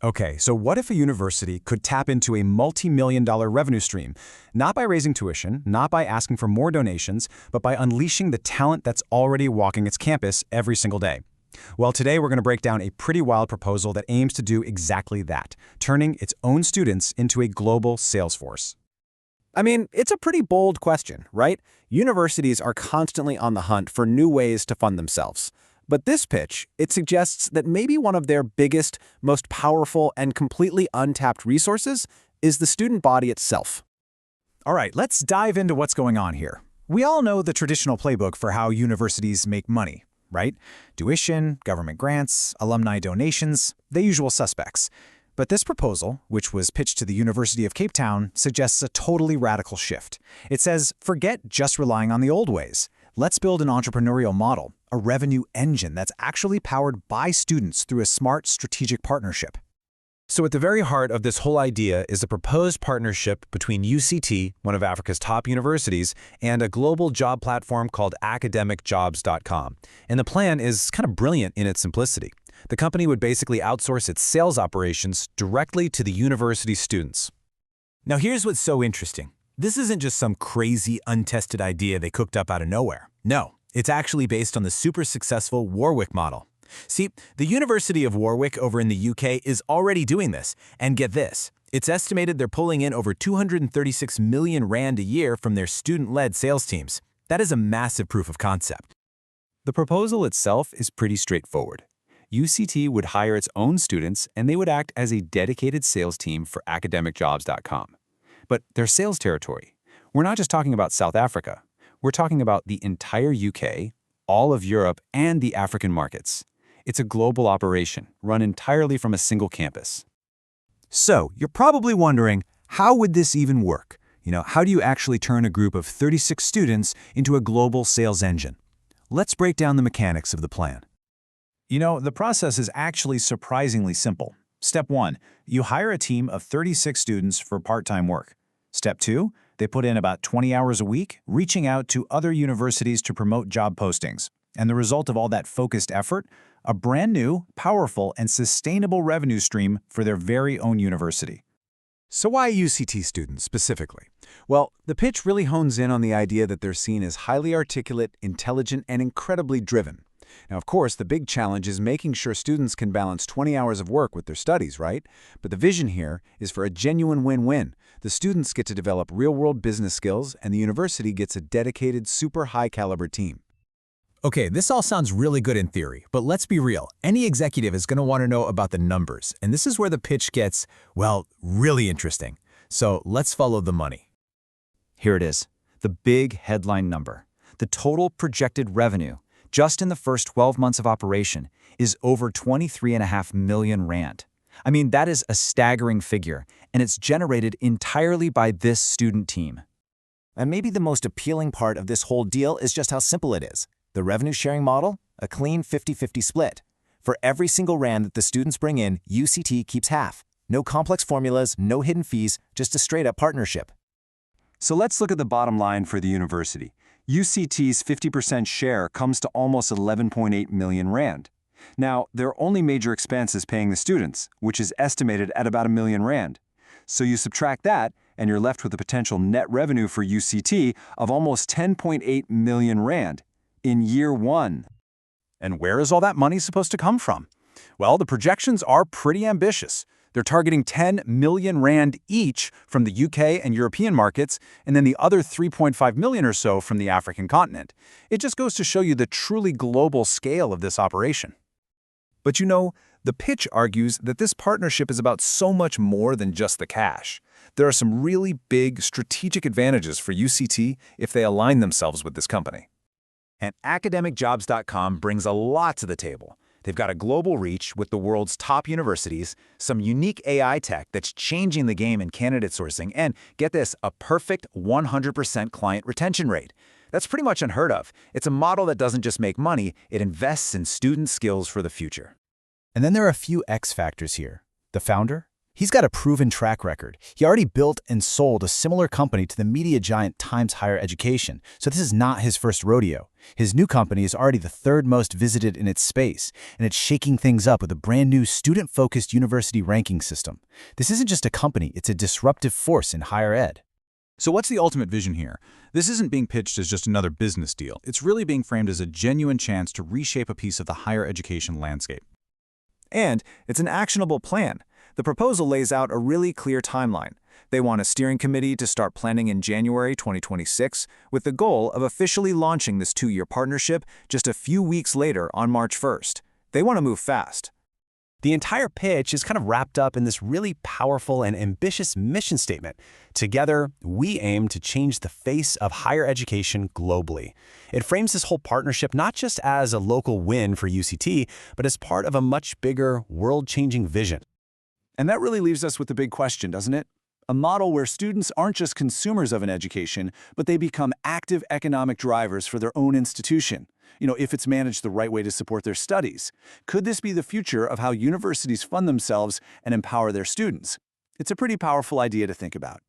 Okay, so what if a university could tap into a multi-million-dollar revenue stream, not by raising tuition, not by asking for more donations, but by unleashing the talent that's already walking its campus every single day? Well, today we're going to break down a pretty wild proposal that aims to do exactly that, turning its own students into a global sales force. I mean, it's a pretty bold question, right? Universities are constantly on the hunt for new ways to fund themselves. But this pitch, it suggests that maybe one of their biggest, most powerful, and completely untapped resources is the student body itself. All right, let's dive into what's going on here. We all know the traditional playbook for how universities make money, right? Tuition, government grants, alumni donations, the usual suspects. But this proposal, which was pitched to the University of Cape Town, suggests a totally radical shift. It says, forget just relying on the old ways. Let's build an entrepreneurial model, a revenue engine that's actually powered by students through a smart strategic partnership. So at the very heart of this whole idea is a proposed partnership between UCT, one of Africa's top universities, and a global job platform called academicjobs.com. And the plan is kind of brilliant in its simplicity. The company would basically outsource its sales operations directly to the university students. Now here's what's so interesting. This isn't just some crazy, untested idea they cooked up out of nowhere. No, it's actually based on the super successful Warwick model. See, the University of Warwick over in the UK is already doing this. And get this, it's estimated they're pulling in over 236 million Rand a year from their student-led sales teams. That is a massive proof of concept. The proposal itself is pretty straightforward. UCT would hire its own students and they would act as a dedicated sales team for academicjobs.com. But their sales territory, we're not just talking about South Africa. We're talking about the entire UK, all of Europe, and the African markets. It's a global operation run entirely from a single campus. So, you're probably wondering, how would this even work? How do you actually turn a group of 36 students into a global sales engine? Let's break down the mechanics of the plan. The process is actually surprisingly simple. Step 1, you hire a team of 36 students for part-time work. Step 2, they put in about 20 hours a week, reaching out to other universities to promote job postings. And the result of all that focused effort, a brand new, powerful, and sustainable revenue stream for their very own university. So why UCT students specifically? Well, the pitch really hones in on the idea that they're seen as highly articulate, intelligent, and incredibly driven. Now, of course, the big challenge is making sure students can balance 20 hours of work with their studies, right? But the vision here is for a genuine win-win. The students get to develop real-world business skills, and the university gets a dedicated, super high-caliber team. Okay, this all sounds really good in theory, but let's be real. Any executive is going to want to know about the numbers, and this is where the pitch gets, well, really interesting. So let's follow the money. Here it is, the big headline number. The total projected revenue, just in the first 12 months of operation, is over 23.5 million Rand. I mean, that is a staggering figure, and it's generated entirely by this student team. And maybe the most appealing part of this whole deal is just how simple it is. The revenue-sharing model, a clean 50-50 split. For every single Rand that the students bring in, UCT keeps half. No complex formulas, no hidden fees, just a straight-up partnership. So let's look at the bottom line for the university. UCT's 50% share comes to almost 11.8 million Rand. Now, their only major expense is paying the students, which is estimated at about 1 million Rand. So you subtract that, and you're left with a potential net revenue for UCT of almost 10.8 million Rand in year one. And where is all that money supposed to come from? Well, the projections are pretty ambitious. They're targeting 10 million Rand each from the UK and European markets, and then the other 3.5 million or so from the African continent. It just goes to show you the truly global scale of this operation. But the pitch argues that this partnership is about so much more than just the cash. There are some really big strategic advantages for UCT if they align themselves with this company. And academicjobs.com brings a lot to the table. They've got a global reach with the world's top universities, some unique AI tech that's changing the game in candidate sourcing, and get this, a perfect 100% client retention rate. That's pretty much unheard of. It's a model that doesn't just make money, it invests in student skills for the future. And then there are a few X factors here. The founder, He's got a proven track record. He already built and sold a similar company to the media giant Times Higher Education, so this is not his first rodeo. His new company is already the third most visited in its space, and it's shaking things up with a brand new student-focused university ranking system. This isn't just a company, it's a disruptive force in higher ed. So what's the ultimate vision here? This isn't being pitched as just another business deal. It's really being framed as a genuine chance to reshape a piece of the higher education landscape. And it's an actionable plan. The proposal lays out a really clear timeline. They want a steering committee to start planning in January 2026, with the goal of officially launching this 2-year partnership just a few weeks later on March 1st. They want to move fast. The entire pitch is kind of wrapped up in this really powerful and ambitious mission statement. Together, we aim to change the face of higher education globally. It frames this whole partnership not just as a local win for UCT, but as part of a much bigger, world-changing vision. And that really leaves us with the big question, doesn't it? A model where students aren't just consumers of an education, but they become active economic drivers for their own institution. If it's managed the right way to support their studies. Could this be the future of how universities fund themselves and empower their students? It's a pretty powerful idea to think about.